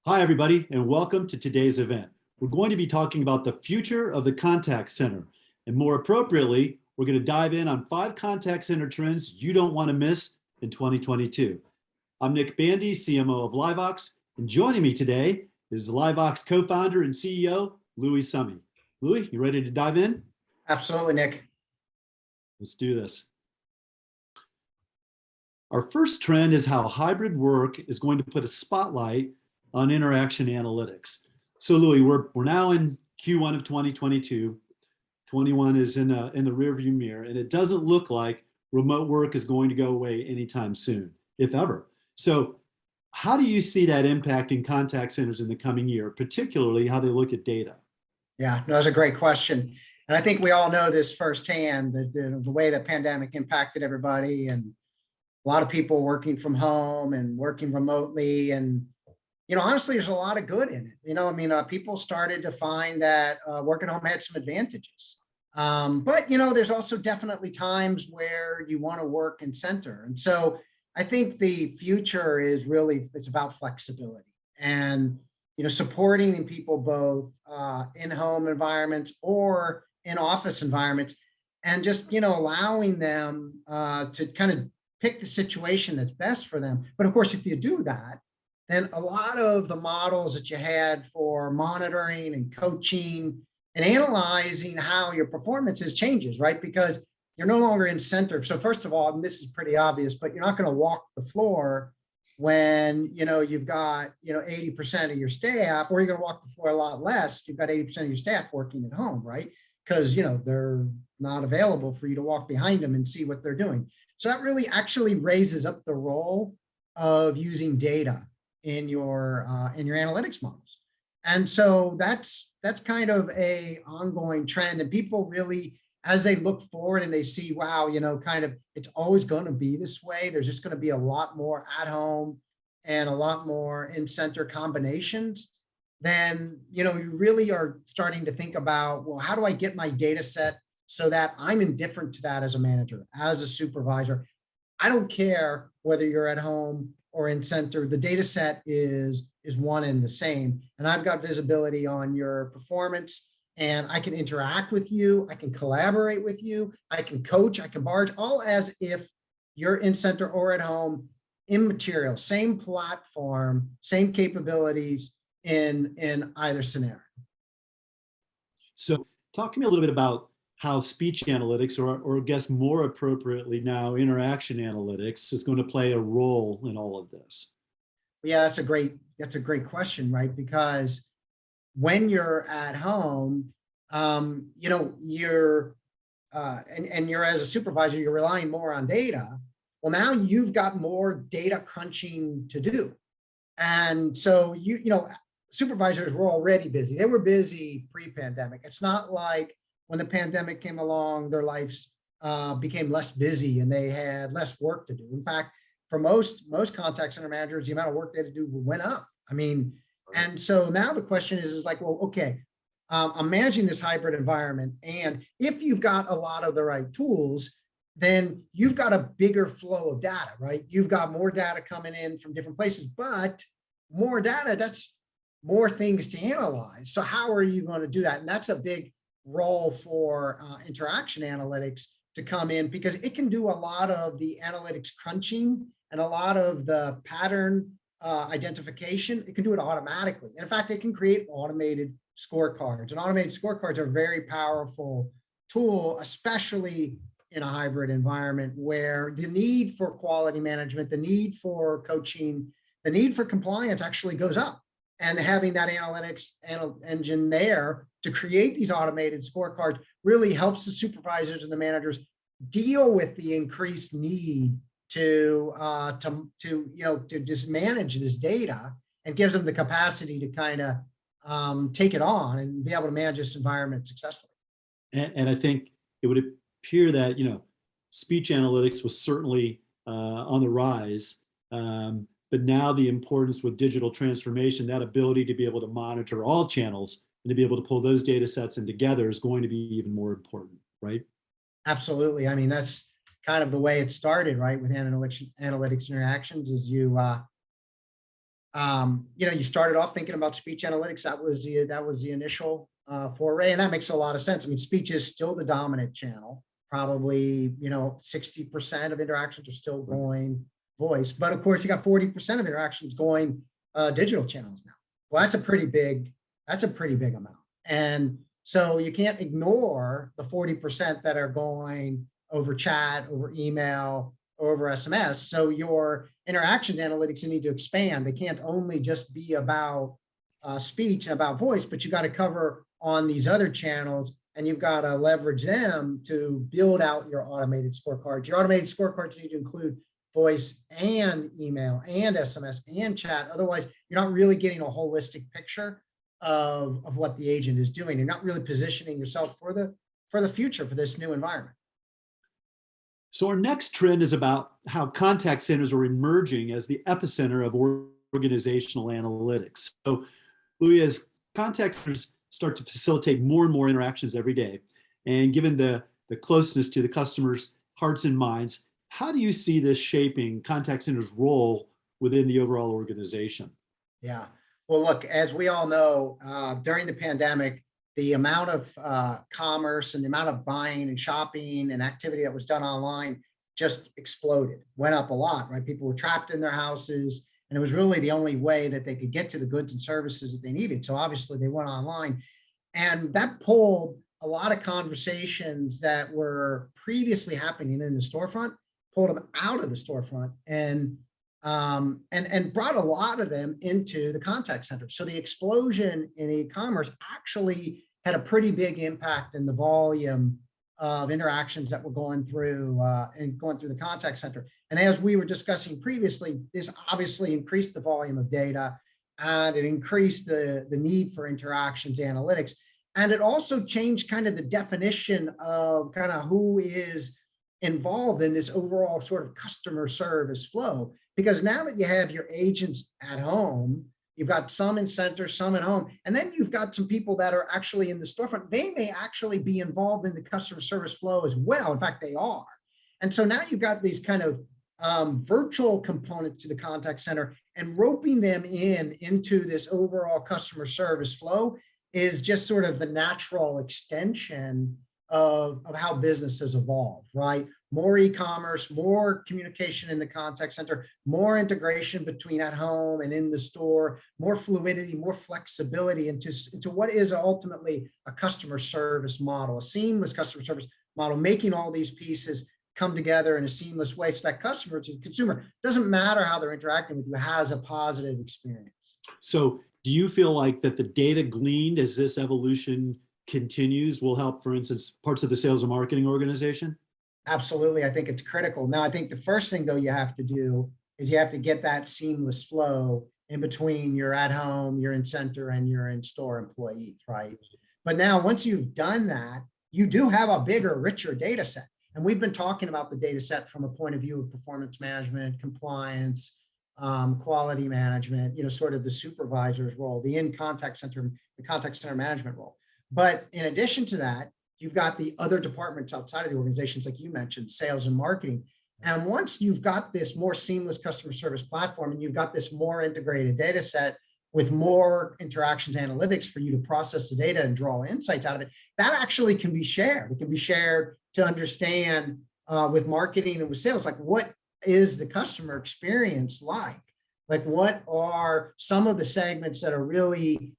Hi, everybody, and welcome to today's event. We're going to be talking about the future of the contact center. And more appropriately, we're going to dive in on 5 contact center trends you don't want to miss in 2022. I'm Nick Bandy, CMO of LiveVox, and joining me today is LiveVox co-founder and CEO, Louis Summe. Louis, you ready to dive in? Absolutely, Nick. Let's do this. Our first trend is how hybrid work is going to put a spotlight on interaction analytics. So Louis, we're now in Q1 of 2022. 21 is in the rearview mirror, and it doesn't look like remote work is going to go away anytime soon, if ever. So how do you see that impacting contact centers in the coming year, particularly how they look at data? Yeah, no, that's a great question. And I think we all know this firsthand, the way the pandemic impacted everybody, and a lot of people working from home and working remotely. And honestly, there's a lot of good in it. People started to find that work at home had some advantages. But there's also definitely times where you want to work in center. And so I think the future is really, it's about flexibility and, supporting people both in home environments or in office environments, and just, allowing them to kind of pick the situation that's best for them. But of course, if you do that, then a lot of the models that you had for monitoring and coaching and analyzing how your performance is changes, right? Because you're no longer in center. So first of all, and this is pretty obvious, but you're not going to walk the floor when you've got 80% of your staff, or you're going to walk the floor a lot less if you've got 80% of your staff working at home, right? Because they're not available for you to walk behind them and see what they're doing. So that really actually raises up the role of using data in your analytics models. And so that's kind of a ongoing trend. And people really, as they look forward and they see, wow, kind of it's always going to be this way. There's just going to be a lot more at home and a lot more in center combinations. Then, you really are starting to think about, well, how do I get my data set so that I'm indifferent to that as a manager, as a supervisor? I don't care whether you're at home or in center, the data set is one and the same. And I've got visibility on your performance, and I can interact with you. I can collaborate with you. I can coach, I can barge, all as if you're in center or at home, immaterial, same platform, same capabilities in either scenario. So talk to me a little bit about how speech analytics, or I guess more appropriately now, interaction analytics is going to play a role in all of this. Yeah, that's a great question, right? Because when you're at home, you're and you're, as a supervisor, you're relying more on data. Well, now you've got more data crunching to do. And so supervisors were already busy. They were busy pre-pandemic. It's not like when the pandemic came along, their lives became less busy and they had less work to do. In fact, for most contact center managers, the amount of work they had to do went up. And so now the question is like, well, okay, I'm managing this hybrid environment. And if you've got a lot of the right tools, then you've got a bigger flow of data, right? You've got more data coming in from different places, but more data, that's more things to analyze. So how are you going to do that? And that's a big role for interaction analytics to come in, because it can do a lot of the analytics crunching and a lot of the pattern identification. It can do it automatically. And in fact, it can create automated scorecards. And automated scorecards are a very powerful tool, especially in a hybrid environment where the need for quality management, the need for coaching, the need for compliance actually goes up. And having that analytics engine there to create these automated scorecards really helps the supervisors and the managers deal with the increased need to just manage this data, and gives them the capacity to kind of take it on and be able to manage this environment successfully. And I think it would appear that speech analytics was certainly on the rise. But now the importance with digital transformation, that ability to be able to monitor all channels and to be able to pull those data sets in together is going to be even more important, right? Absolutely. That's kind of the way it started, right? With analytics interactions is you You started off thinking about speech analytics. That was the initial foray, and that makes a lot of sense. I mean, speech is still the dominant channel. Probably, 60% of interactions are still going voice, but of course, you got 40% of interactions going digital channels now. Well, that's a pretty big amount, and so you can't ignore the 40% that are going over chat, over email, or over SMS. So your interactions analytics need to expand. They can't only just be about speech and about voice, but you got to cover on these other channels, and you've got to leverage them to build out your automated scorecards. Your automated scorecards need to include voice and email and SMS and chat. Otherwise, you're not really getting a holistic picture of what the agent is doing. You're not really positioning yourself for the future, for this new environment. So our next trend is about how contact centers are emerging as the epicenter of organizational analytics. So Louis, as contact centers start to facilitate more and more interactions every day, and given the closeness to the customer's hearts and minds, how do you see this shaping contact centers' role within the overall organization? Yeah. Well, look, as we all know, during the pandemic, the amount of commerce and the amount of buying and shopping and activity that was done online just exploded, went up a lot, right? People were trapped in their houses, and it was really the only way that they could get to the goods and services that they needed. So obviously they went online, and that pulled a lot of conversations that were previously happening in the storefront, pulled them out of the storefront, and brought a lot of them into the contact center. So the explosion in e-commerce actually had a pretty big impact in the volume of interactions that were going through the contact center. And as we were discussing previously, this obviously increased the volume of data, and it increased the need for interactions analytics. And it also changed kind of the definition of kind of who is involved in this overall sort of customer service flow. Because now that you have your agents at home, you've got some in center, some at home, and then you've got some people that are actually in the storefront. They may actually be involved in the customer service flow as well. In fact, they are. And so now you've got these kind of virtual components to the contact center, and roping them into this overall customer service flow is just sort of the natural extension of how business has evolved, right? More e-commerce, more communication in the contact center, more integration between at home and in the store, more fluidity, more flexibility into what is ultimately a customer service model, a seamless customer service model, making all these pieces come together in a seamless way so that customer to consumer, doesn't matter how they're interacting with you, has a positive experience. So do you feel like that the data gleaned as this evolution continues will help, for instance, parts of the sales and marketing organization? Absolutely. I think it's critical. Now, I think the first thing, though, you have to do is you have to get that seamless flow in between your at home, your in center, and your in store employees, right? But now, once you've done that, you do have a bigger, richer data set. And we've been talking about the data set from a point of view of performance management, compliance, quality management, sort of the supervisor's role, the contact center management role. But in addition to that, you've got the other departments outside of the organizations, like you mentioned, sales and marketing. And once you've got this more seamless customer service platform, and you've got this more integrated data set with more interactions analytics for you to process the data and draw insights out of it, that actually can be shared. It can be shared to understand with marketing and with sales, like what is the customer experience like? Like what are some of the segments that are really,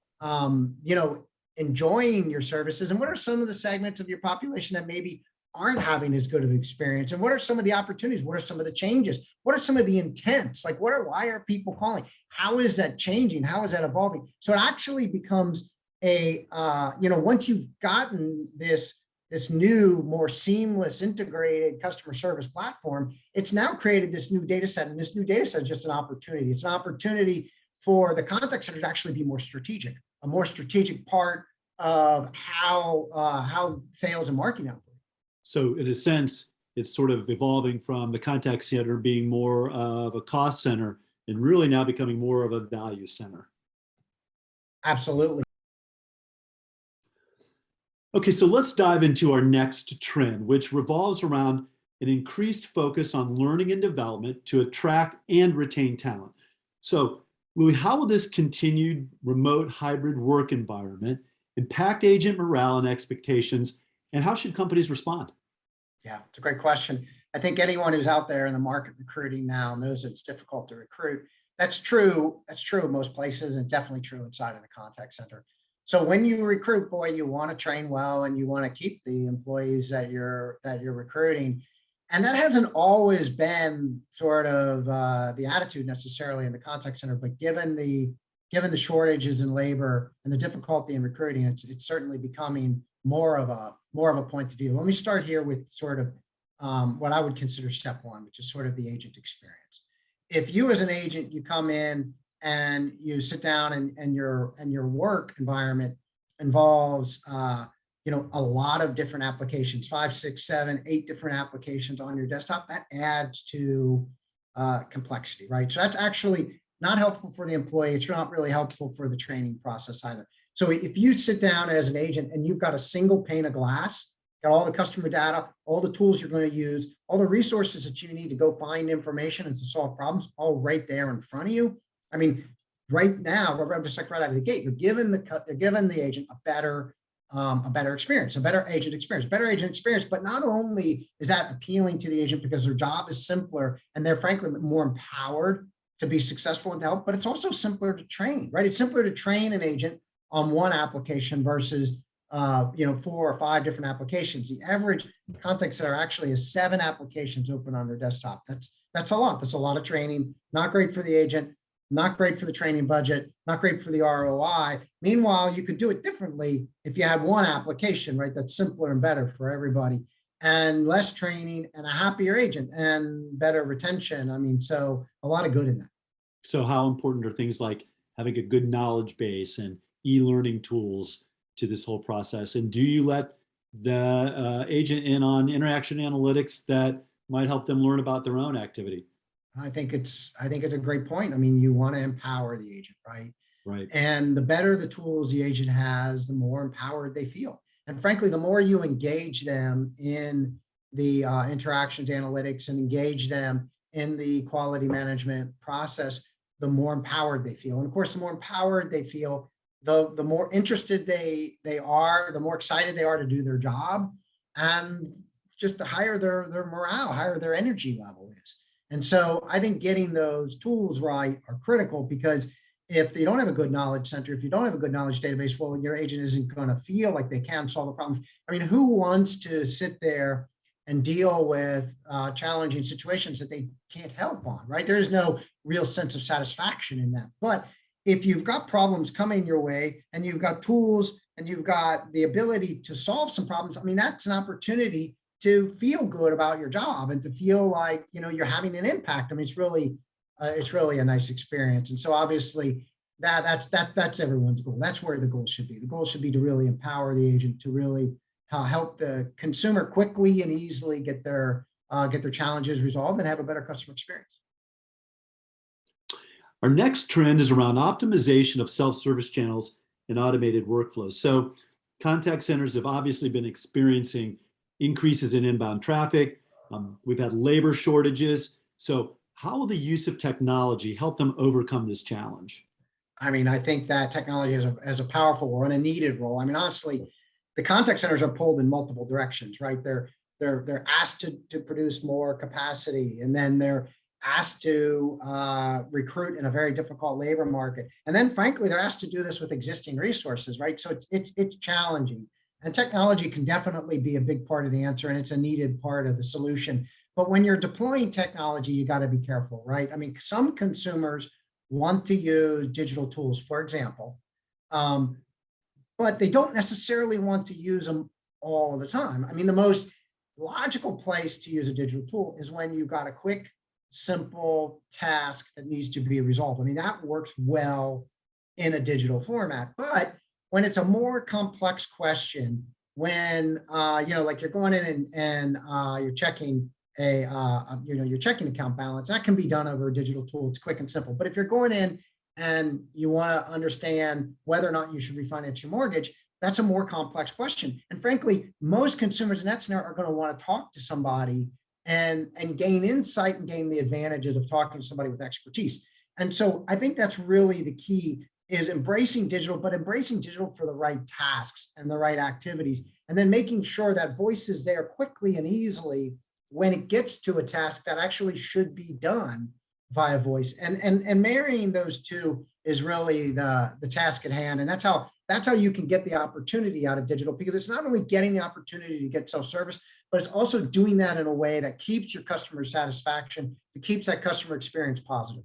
enjoying your services, and what are some of the segments of your population that maybe aren't having as good of an experience, and what are some of the opportunities, what are some of the changes, what are some of the intents, like why are people calling, how is that changing, how is that evolving? So it actually becomes a once you've gotten this new, more seamless, integrated customer service platform, it's now created this new data set, and this new data set is just an opportunity. It's an opportunity for the contact center to actually be more strategic, a more strategic part of how sales and marketing operate. So in a sense, it's sort of evolving from the contact center being more of a cost center and really now becoming more of a value center. Absolutely. Okay, so let's dive into our next trend, which revolves around an increased focus on learning and development to attract and retain talent. So Louis, how will this continued remote hybrid work environment impact agent morale and expectations, and how should companies respond? Yeah, it's a great question. I think anyone who's out there in the market recruiting now knows that it's difficult to recruit. That's true. That's true in most places, and definitely true inside of the contact center. So when you recruit, boy, you want to train well and you want to keep the employees that you're recruiting. And that hasn't always been sort of the attitude necessarily in the contact center, but given the shortages in labor and the difficulty in recruiting, it's certainly becoming more of a point of view. Let me start here with sort of what I would consider step one, which is sort of the agent experience. If you as an agent, you come in and you sit down and your work environment involves a lot of different applications, 5, 6, 7, 8 different applications on your desktop, that adds to complexity, right? So that's actually not helpful for the employee. It's not really helpful for the training process either. So if you sit down as an agent and you've got a single pane of glass, got all the customer data, all the tools you're going to use, all the resources that you need to go find information and to solve problems, all right there in front of you. I mean, right now, we're just like right out of the gate, you're giving the agent a better experience, a better agent experience. But not only is that appealing to the agent because their job is simpler and they're frankly more empowered to be successful and to help, but it's also simpler to train, right? It's simpler to train an agent on one application versus 4 or 5 different applications. The average contact center actually has 7 applications open on their desktop. That's a lot. That's a lot of training. Not great for the agent, not great for the training budget, not great for the ROI. Meanwhile, you could do it differently if you had one application, right? That's simpler and better for everybody, and less training and a happier agent and better retention. I mean, so a lot of good in that. So how important are things like having a good knowledge base and e-learning tools to this whole process? And do you let the agent in on interaction analytics that might help them learn about their own activity? I think it's a great point. I mean, you want to empower the agent, right? Right. And the better the tools the agent has, the more empowered they feel. And frankly, the more you engage them in the interactions analytics and engage them in the quality management process, the more empowered they feel. And of course, the more empowered they feel, the more interested they are, the more excited they are to do their job, and just the higher their morale, higher their energy level is. And so I think getting those tools right are critical, because if you don't have a good knowledge center, if you don't have a good knowledge database, well, your agent isn't going to feel like they can solve the problems. I mean, who wants to sit there and deal with challenging situations that they can't help on, right? There is no real sense of satisfaction in that. But if you've got problems coming your way and you've got tools and you've got the ability to solve some problems, I mean, that's an opportunity to feel good about your job and to feel like, you're having an impact. I mean, it's really a nice experience. And so obviously that's everyone's goal. That's where the goal should be. The goal should be to really empower the agent to really help the consumer quickly and easily get their challenges resolved and have a better customer experience. Our next trend is around optimization of self-service channels and automated workflows. So contact centers have obviously been experiencing increases in inbound traffic. We've had labor shortages. So how will the use of technology help them overcome this challenge? I mean, I think that technology has a powerful role and a needed role. I mean, honestly, the contact centers are pulled in multiple directions, right? They're asked to produce more capacity, and then they're asked to recruit in a very difficult labor market. And then frankly, they're asked to do this with existing resources, right? So it's challenging. And technology can definitely be a big part of the answer, and it's a needed part of the solution. But when you're deploying technology, you got to be careful, right? I mean, some consumers want to use digital tools, for example, but they don't necessarily want to use them all the time. I mean, the most logical place to use a digital tool is when you've got a quick, simple task that needs to be resolved. I mean, that works well in a digital format. But when it's a more complex question, when like you're going in and you're checking your checking account balance, that can be done over a digital tool. It's quick and simple. But if you're going in and you want to understand whether or not you should refinance your mortgage, that's a more complex question. And frankly, most consumers in that scenario are going to want to talk to somebody and gain insight and gain the advantages of talking to somebody with expertise. And so I think that's really the key, is embracing digital, but embracing digital for the right tasks and the right activities, and then making sure that voice is there quickly and easily when it gets to a task that actually should be done via voice. And marrying those two is really the task at hand. And that's how you can get the opportunity out of digital, because it's not only getting the opportunity to get self-service, but it's also doing that in a way that keeps your customer satisfaction, it keeps that customer experience positive.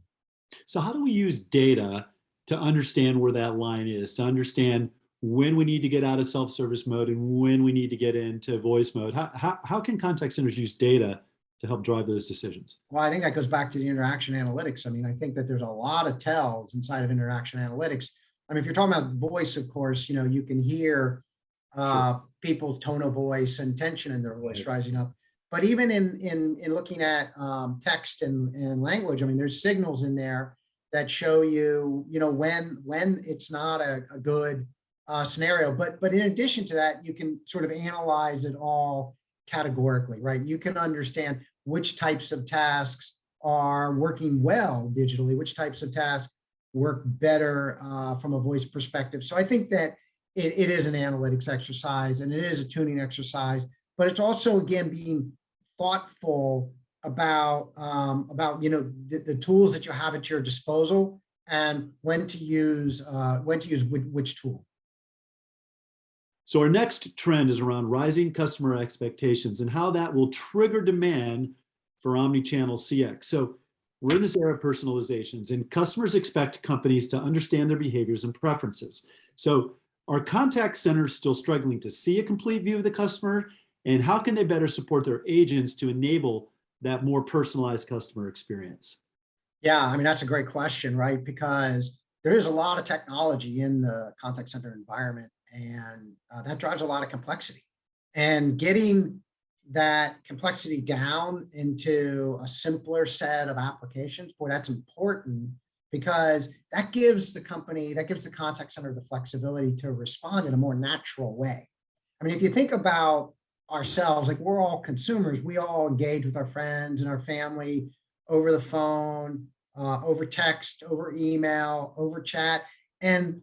So how do we use data to understand where that line is, to understand when we need to get out of self-service mode and when we need to get into voice mode? How can contact centers use data to help drive those decisions? Well, I think that goes back to the interaction analytics. I mean, I think that there's a lot of tells inside of interaction analytics. I mean, if you're talking about voice, of course, you can hear people's tone of voice and tension in their voice rising up. But even in looking at text and language, I mean, there's signals in there that show you, when it's not a good scenario. But in addition to that, you can sort of analyze it all categorically, right? You can understand which types of tasks are working well digitally, which types of tasks work better from a voice perspective. So I think that it is an analytics exercise and it is a tuning exercise, but it's also, again, being thoughtful about the tools that you have at your disposal and when to use which tool. So our next trend is around rising customer expectations and how that will trigger demand for omnichannel CX. So we're in this era of personalizations, and customers expect companies to understand their behaviors and preferences. So are contact centers still struggling to see a complete view of the customer, and how can they better support their agents to enable that more personalized customer experience? Yeah, I mean, that's a great question, right? Because there is a lot of technology in the contact center environment, and that drives a lot of complexity. And getting that complexity down into a simpler set of applications, boy, that's important, because that gives the contact center the flexibility to respond in a more natural way. I mean, if you think about ourselves, like, we're all consumers, we all engage with our friends and our family over the phone, over text, over email, over chat. And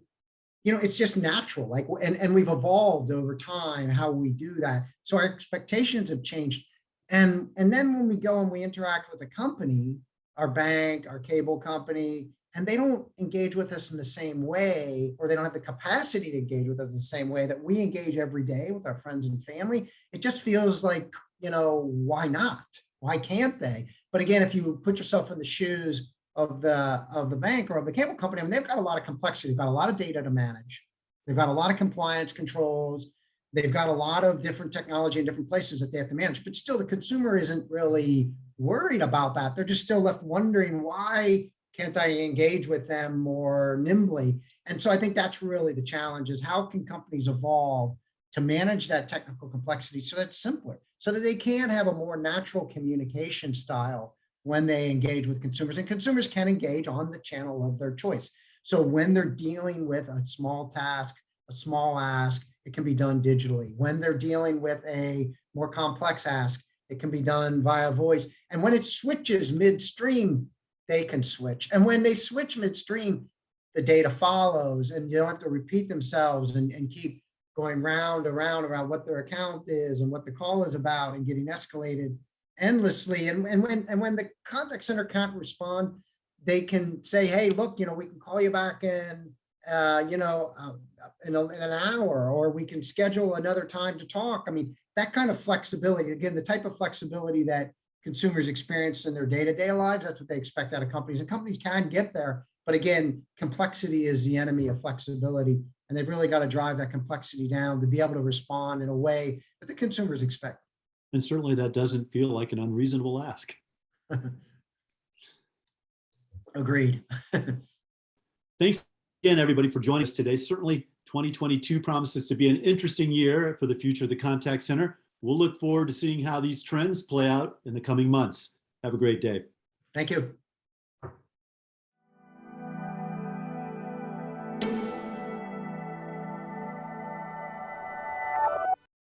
it's just natural, like, and we've evolved over time how we do that. So our expectations have changed. And then when we go and we interact with a company, our bank, our cable company, and they don't engage with us in the same way, or they don't have the capacity to engage with us in the same way that we engage every day with our friends and family, it just feels like, why not? Why can't they? But again, if you put yourself in the shoes of the bank or of the cable company, I mean, they've got a lot of complexity. They've got a lot of data to manage. They've got a lot of compliance controls. They've got a lot of different technology in different places that they have to manage. But still, the consumer isn't really worried about that. They're just still left wondering, why can't I engage with them more nimbly? And so I think that's really the challenge, is how can companies evolve to manage that technical complexity so that's simpler, so that they can have a more natural communication style when they engage with consumers, and consumers can engage on the channel of their choice. So when they're dealing with a small task, a small ask, it can be done digitally. When they're dealing with a more complex ask, it can be done via voice. And when it switches midstream, they can switch. And when they switch midstream, the data follows, and you don't have to repeat themselves and keep going round around what their account is and what the call is about and getting escalated endlessly. And when the contact center can't respond, they can say, hey, look, we can call you back in an hour, or we can schedule another time to talk. I mean, that kind of flexibility, again, the type of flexibility that consumers experience in their day-to-day lives, that's what they expect out of companies. And companies can get there. But again, complexity is the enemy of flexibility. And they've really got to drive that complexity down to be able to respond in a way that the consumers expect. And certainly that doesn't feel like an unreasonable ask. Agreed. Thanks again, everybody, for joining us today. Certainly 2022 promises to be an interesting year for the future of the contact center. We'll look forward to seeing how these trends play out in the coming months. Have a great day. Thank you.